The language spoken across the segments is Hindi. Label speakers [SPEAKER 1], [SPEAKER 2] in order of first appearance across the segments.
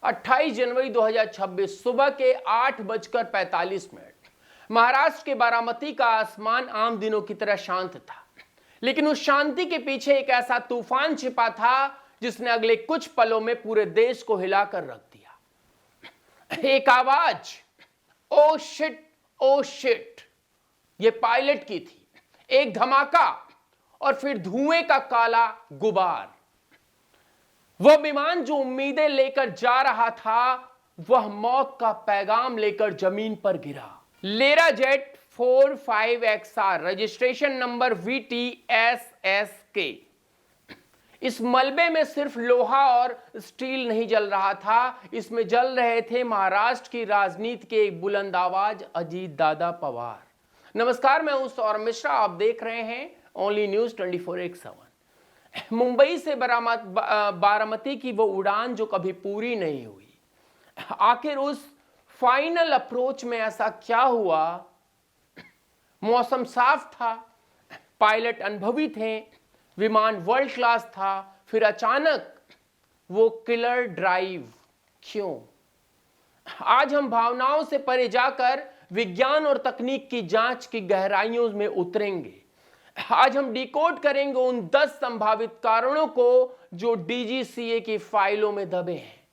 [SPEAKER 1] 28 जनवरी 2026 सुबह के 8:45 महाराष्ट्र के बारामती का आसमान आम दिनों की तरह शांत था, लेकिन उस शांति के पीछे एक ऐसा तूफान छिपा था जिसने अगले कुछ पलों में पूरे देश को हिलाकर रख दिया। एक आवाज, ओ शिट, ओ शिट, ये पायलट की थी। एक धमाका और फिर धुएं का काला गुबार। वह विमान जो उम्मीदें लेकर जा रहा था, वह मौत का पैगाम लेकर जमीन पर गिरा। लेराजेट 45XR, रजिस्ट्रेशन नंबर VTSSK। इस मलबे में सिर्फ लोहा और स्टील नहीं जल रहा था, इसमें जल रहे थे महाराष्ट्र की राजनीति के एक बुलंद आवाज अजीत दादा पवार। नमस्कार, मैं हूं सौरभ मिश्रा, आप देख रहे हैं ओनली न्यूज 24x7। मुंबई से बारामती की वो उड़ान जो कभी पूरी नहीं हुई, आखिर उस फाइनल अप्रोच में ऐसा क्या हुआ? मौसम साफ था, पायलट अनुभवी थे, विमान वर्ल्ड क्लास था, फिर अचानक वो किलर ड्राइव क्यों? आज हम भावनाओं से परे जाकर विज्ञान और तकनीक की जांच की गहराइयों में उतरेंगे। आज हम डिकोड करेंगे उन 10 संभावित कारणों को जो DGCA की फाइलों में दबे हैं।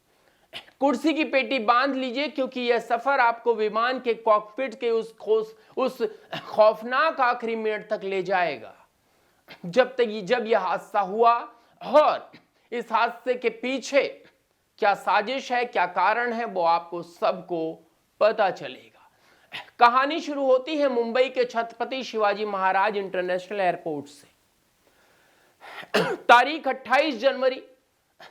[SPEAKER 1] कुर्सी की पेटी बांध लीजिए, क्योंकि यह सफर आपको विमान के कॉकपिट के उस खौफनाक आखिरी मिनट तक ले जाएगा जब यह हादसा हुआ, और इस हादसे के पीछे क्या साजिश है, क्या कारण है, वो आपको सबको पता चलेगा। कहानी शुरू होती है मुंबई के छत्रपति शिवाजी महाराज इंटरनेशनल एयरपोर्ट से। तारीख 28 जनवरी,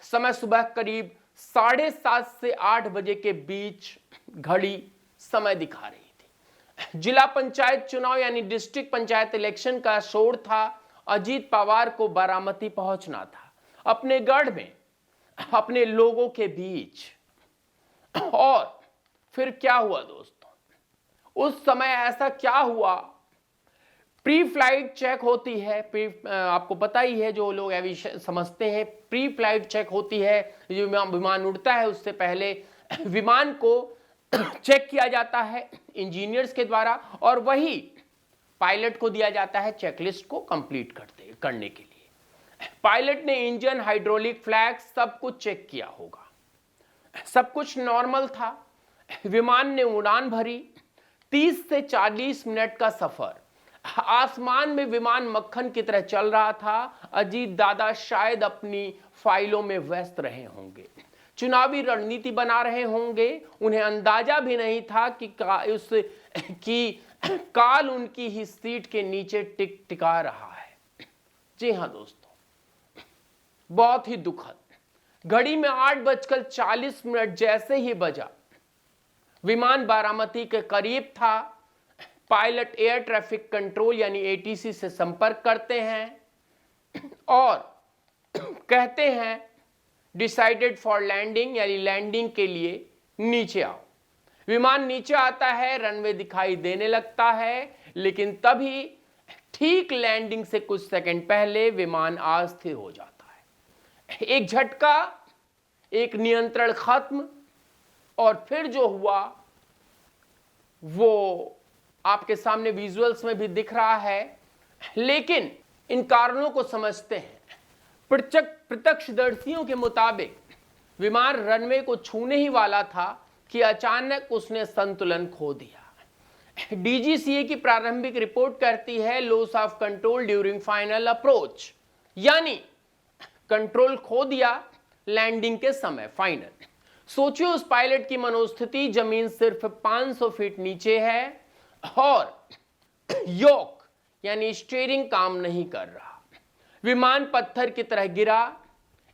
[SPEAKER 1] समय सुबह करीब 7:30 से 8 बजे के बीच घड़ी समय दिखा रही थी। जिला पंचायत चुनाव यानी डिस्ट्रिक्ट पंचायत इलेक्शन का शोर था। अजीत पवार को बारामती पहुंचना था, अपने गढ़ में, अपने लोगों के बीच। और फिर क्या हुआ दोस्तों? उस समय ऐसा क्या हुआ? प्री फ्लाइट चेक होती है, आपको पता ही है, जो लोग एविएशन समझते हैं, प्री फ्लाइट चेक होती है। जो विमान उड़ता है उससे पहले विमान को चेक किया जाता है इंजीनियर्स के द्वारा, और वही पायलट को दिया जाता है चेकलिस्ट को कंप्लीट करने के लिए। पायलट ने इंजन, हाइड्रोलिक फ्लैग्स सब कुछ चेक किया होगा, सब कुछ नॉर्मल था। विमान ने उड़ान भरी। 30 से 40 मिनट का सफर। आसमान में विमान मक्खन की तरह चल रहा था। अजीत दादा शायद अपनी फाइलों में व्यस्त रहे होंगे, चुनावी रणनीति बना रहे होंगे। उन्हें अंदाजा भी नहीं था कि काल उनकी ही सीट के नीचे टिका रहा है। जी हां दोस्तों, बहुत ही दुखद। घड़ी में 8:40 जैसे ही बजा, विमान बारामती के करीब था। पायलट एयर ट्रैफिक कंट्रोल यानी ATC से संपर्क करते हैं और कहते हैं डिसाइडेड फॉर लैंडिंग, यानी लैंडिंग के लिए नीचे आओ। विमान नीचे आता है, रनवे दिखाई देने लगता है, लेकिन तभी ठीक लैंडिंग से कुछ सेकंड पहले विमान अस्थिर हो जाता है। एक झटका, एक नियंत्रण खत्म, और फिर जो हुआ वो आपके सामने विजुअल्स में भी दिख रहा है। लेकिन इन कारणों को समझते हैं। प्रत्यक्षदर्शियों के मुताबिक विमान रनवे को छूने ही वाला था कि अचानक उसने संतुलन खो दिया। DGCA की प्रारंभिक रिपोर्ट कहती है loss of control during final approach, यानी कंट्रोल खो दिया लैंडिंग के समय, फाइनल। सोचिए उस पायलट की मनोस्थिति, जमीन सिर्फ 500 फीट नीचे है और योक यानी स्टीयरिंग काम नहीं कर रहा। विमान पत्थर की तरह गिरा।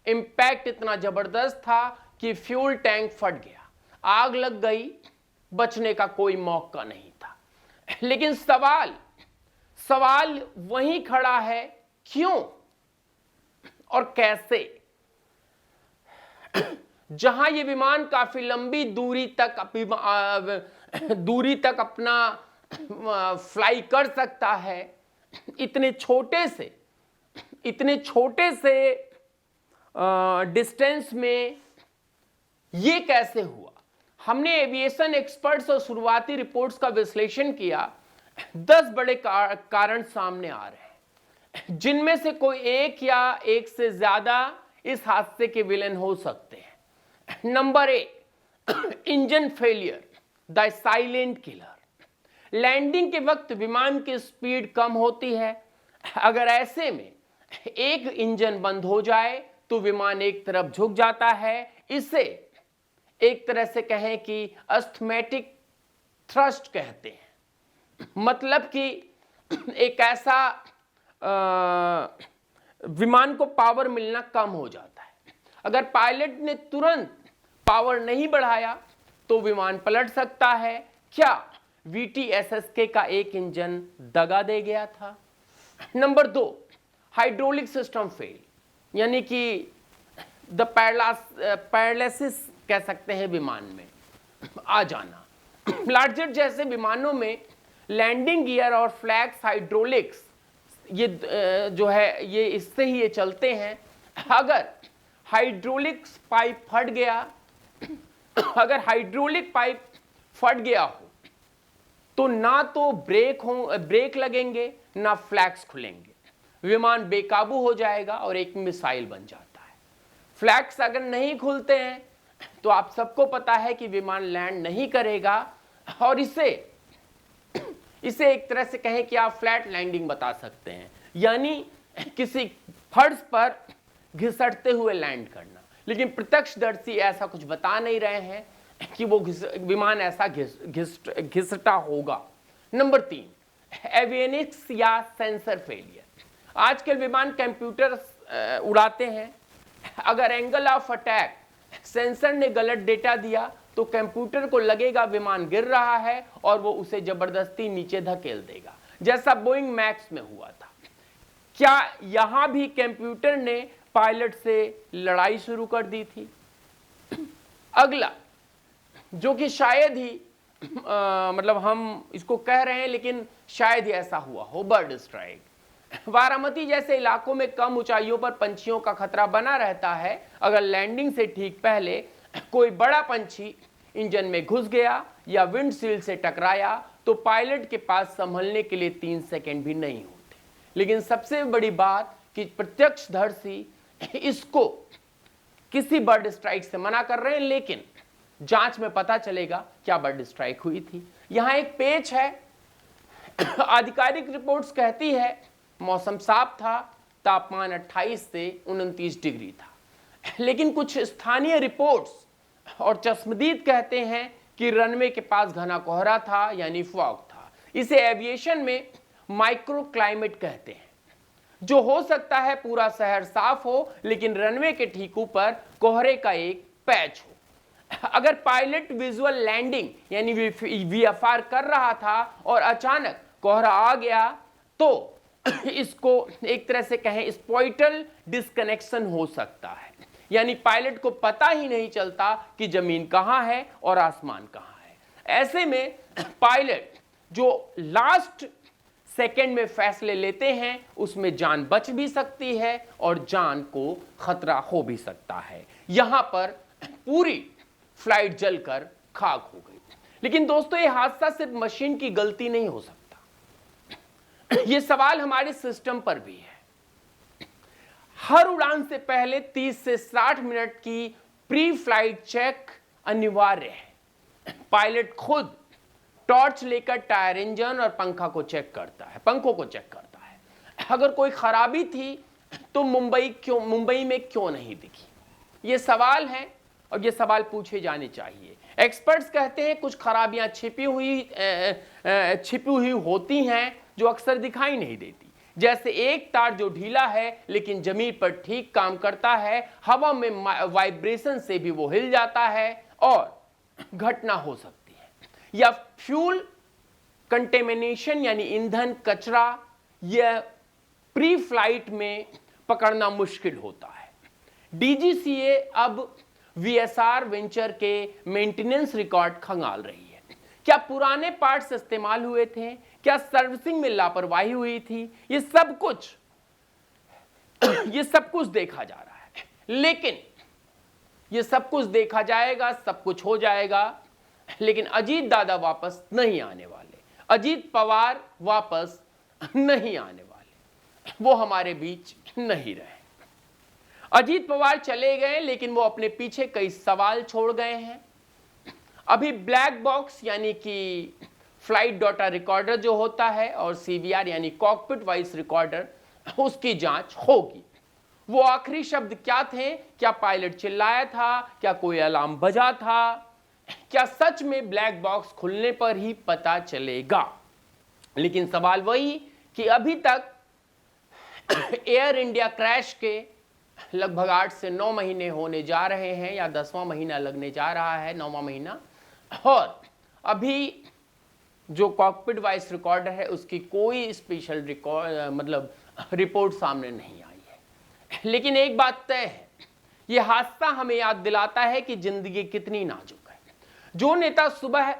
[SPEAKER 1] इंपैक्ट इतना जबरदस्त था कि फ्यूल टैंक फट गया, आग लग गई, बचने का कोई मौका नहीं था। लेकिन सवाल वहीं खड़ा है, क्यों और कैसे? जहां ये विमान काफी लंबी दूरी तक अपना फ्लाई कर सकता है, इतने छोटे से डिस्टेंस में ये कैसे हुआ? हमने एविएशन एक्सपर्ट्स और शुरुआती रिपोर्ट्स का विश्लेषण किया। 10 बड़े कारण सामने आ रहे हैं, जिनमें से कोई एक या एक से ज्यादा इस हादसे के विलेन हो सकते हैं। Number 1, engine failure, the silent killer. Landing के वक्त विमान की स्पीड कम होती है। अगर ऐसे में एक इंजन बंद हो जाए तो विमान एक तरफ झुक जाता है। इसे एक तरह से कहें कि अस्थमैटिक थ्रस्ट कहते हैं। मतलब कि एक ऐसा विमान को पावर मिलना कम हो जाता है। अगर पायलट ने तुरंत पावर नहीं बढ़ाया तो विमान पलट सकता है। क्या VTSSK का एक इंजन दगा दे गया था? नंबर 2, हाइड्रोलिक सिस्टम फेल, यानी कि द पैरालिसिस कह सकते हैं विमान में आ जाना। लार्जर जैसे विमानों में लैंडिंग गियर और फ्लैप्स हाइड्रोलिक्स ये जो है ये इससे ही ये चलते हैं। अगर हाइड्रोलिक्स पाइप फट गया अगर हाइड्रोलिक पाइप फट गया हो तो ना तो ब्रेक लगेंगे ना फ्लैप्स खुलेंगे, विमान बेकाबू हो जाएगा और एक मिसाइल बन जाता है। फ्लैप्स अगर नहीं खुलते हैं तो आप सबको पता है कि विमान लैंड नहीं करेगा और इसे एक तरह से कहें कि आप फ्लैट लैंडिंग बता सकते हैं, यानी किसी फर्श पर घिसटते हुए लैंड करना। लेकिन प्रत्यक्षदर्शी ऐसा कुछ बता नहीं रहे हैं कि वो विमान ऐसा घिसटा होगा। नंबर 3, एवियनिक्स या सेंसर फेलियर। आजकल विमान कंप्यूटर उड़ाते हैं। अगर एंगल ऑफ अटैक सेंसर ने गलत डेटा दिया तो कंप्यूटर को लगेगा विमान गिर रहा है और वो उसे जबरदस्ती नीचे धकेल देगा, जैसा बोइंग मैक्स में हुआ था। क्या यहां भी कंप्यूटर ने पायलट से लड़ाई शुरू कर दी थी? अगला, जो कि शायद ही मतलब हम इसको कह रहे हैं लेकिन शायद ही ऐसा हुआ हो, बर्ड स्ट्राइक। बारामती जैसे इलाकों में कम ऊंचाइयों पर पंछियों का खतरा बना रहता है। अगर लैंडिंग से ठीक पहले कोई बड़ा पंछी इंजन में घुस गया या विंडशील्ड से टकराया तो पायलट के पास संभलने के लिए 3 सेकंड भी नहीं होते। लेकिन सबसे बड़ी बात कि प्रत्यक्षदर्शी इसको किसी बर्ड स्ट्राइक से मना कर रहे हैं, लेकिन जांच में पता चलेगा क्या बर्ड स्ट्राइक हुई थी। यहां एक पेच है। आधिकारिक रिपोर्ट्स कहती है मौसम साफ था, तापमान 28 से 29 डिग्री था। लेकिन कुछ स्थानीय रिपोर्ट्स और चश्मदीद कहते हैं कि रनवे के पास घना कोहरा था, यानी फॉग था। इसे एविएशन में माइक्रो क्लाइमेट कहते हैं, जो हो सकता है पूरा शहर साफ हो लेकिन रनवे के ठीक ऊपर कोहरे का एक पैच हो। अगर पायलट विजुअल लैंडिंग यानी VFR कर रहा था और अचानक कोहरा आ गया तो इसको एक तरह से कहें स्पॉइटल डिस्कनेक्शन हो सकता है, यानी पायलट को पता ही नहीं चलता कि जमीन कहां है और आसमान कहां है। ऐसे में पायलट जो लास्ट सेकेंड में फैसले लेते हैं उसमें जान बच भी सकती है और जान को खतरा हो भी सकता है। यहां पर पूरी फ्लाइट जलकर खाक हो गई। लेकिन दोस्तों, यह हादसा सिर्फ मशीन की गलती नहीं हो सकता, यह सवाल हमारे सिस्टम पर भी है। हर उड़ान से पहले 30 से 60 मिनट की प्री फ्लाइट चेक अनिवार्य है। पायलट खुद टॉर्च लेकर टायर, इंजन और पंखों को चेक करता है। अगर कोई खराबी थी तो मुंबई में क्यों नहीं दिखी? ये सवाल है और ये सवाल पूछे जाने चाहिए। एक्सपर्ट्स कहते हैं कुछ खराबियां छिपी हुई होती हैं जो अक्सर दिखाई नहीं देती, जैसे एक तार जो ढीला है लेकिन जमीन पर ठीक काम करता है, हवा में वाइब्रेशन से भी वो हिल जाता है और घटना हो सकती है, या फ्यूल कंटेमिनेशन यानी ईंधन कचरा यह प्री फ्लाइट में पकड़ना मुश्किल होता है। DGCA अब VSR वेंचर के मेंटेनेंस रिकॉर्ड खंगाल रही है। क्या पुराने पार्ट्स इस्तेमाल हुए थे? क्या सर्विसिंग में लापरवाही हुई थी? ये सब कुछ देखा जा रहा है। लेकिन ये सब कुछ देखा जाएगा, सब कुछ हो जाएगा, लेकिन अजीत दादा वापस नहीं आने वाले, अजीत पवार वापस नहीं आने वाले, वो हमारे बीच नहीं रहे। अजीत पवार चले गए, लेकिन वो अपने पीछे कई सवाल छोड़ गए हैं। अभी ब्लैक बॉक्स यानी कि फ्लाइट डाटा रिकॉर्डर जो होता है और सीवीआर यानी कॉकपिट वॉइस रिकॉर्डर, उसकी जांच होगी। वो आखिरी शब्द क्या थे? क्या पायलट चिल्लाया था? क्या कोई अलार्म बजा था? क्या सच में ब्लैक बॉक्स खुलने पर ही पता चलेगा? लेकिन सवाल वही कि अभी तक एयर इंडिया क्रैश के लगभग 8 से 9 महीने होने जा रहे हैं, या 10वां महीना लगने जा रहा है, 9वां महीना, और अभी जो कॉकपिट वॉइस रिकॉर्डर है उसकी कोई स्पेशल रिपोर्ट सामने नहीं आई है। लेकिन एक बात तय है, यह हादसा हमें याद दिलाता है कि जिंदगी कितनी नाजुक है। जो नेता सुबह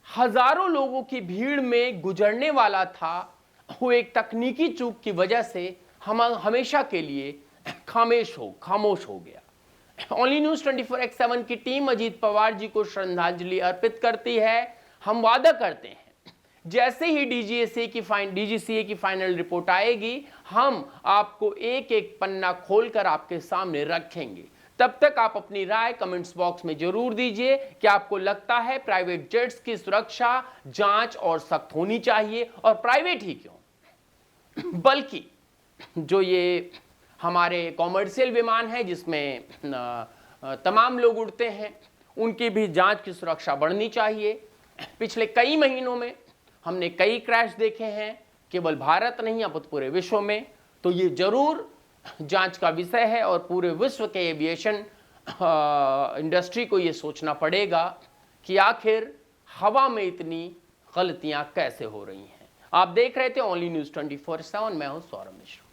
[SPEAKER 1] हजारों लोगों की भीड़ में गुजरने वाला था, वो एक तकनीकी चूक की वजह से हम हमेशा के लिए खामोश हो गया। ओनली न्यूज 24x7 की टीम अजीत पवार जी को श्रद्धांजलि अर्पित करती है। हम वादा करते हैं, जैसे ही डीजीसीए की फाइनल रिपोर्ट आएगी, हम आपको एक एक पन्ना खोलकर आपके सामने रखेंगे। तब तक आप अपनी राय कमेंट्स बॉक्स में जरूर दीजिए कि आपको लगता है प्राइवेट जेट्स की सुरक्षा जांच और सख्त होनी चाहिए, और प्राइवेट ही क्यों, बल्कि जो ये हमारे कॉमर्शियल विमान है जिसमें तमाम लोग उड़ते हैं, उनकी भी जांच की सुरक्षा बढ़नी चाहिए। पिछले कई महीनों में हमने कई क्रैश देखे हैं, केवल भारत नहीं अब पूरे विश्व में, तो ये जरूर जांच का विषय है, और पूरे विश्व के एविएशन इंडस्ट्री को ये सोचना पड़ेगा कि आखिर हवा में इतनी गलतियां कैसे हो रही हैं। आप देख रहे थे ओनली न्यूज 24/7, मैं हूं सौरभ मिश्रा।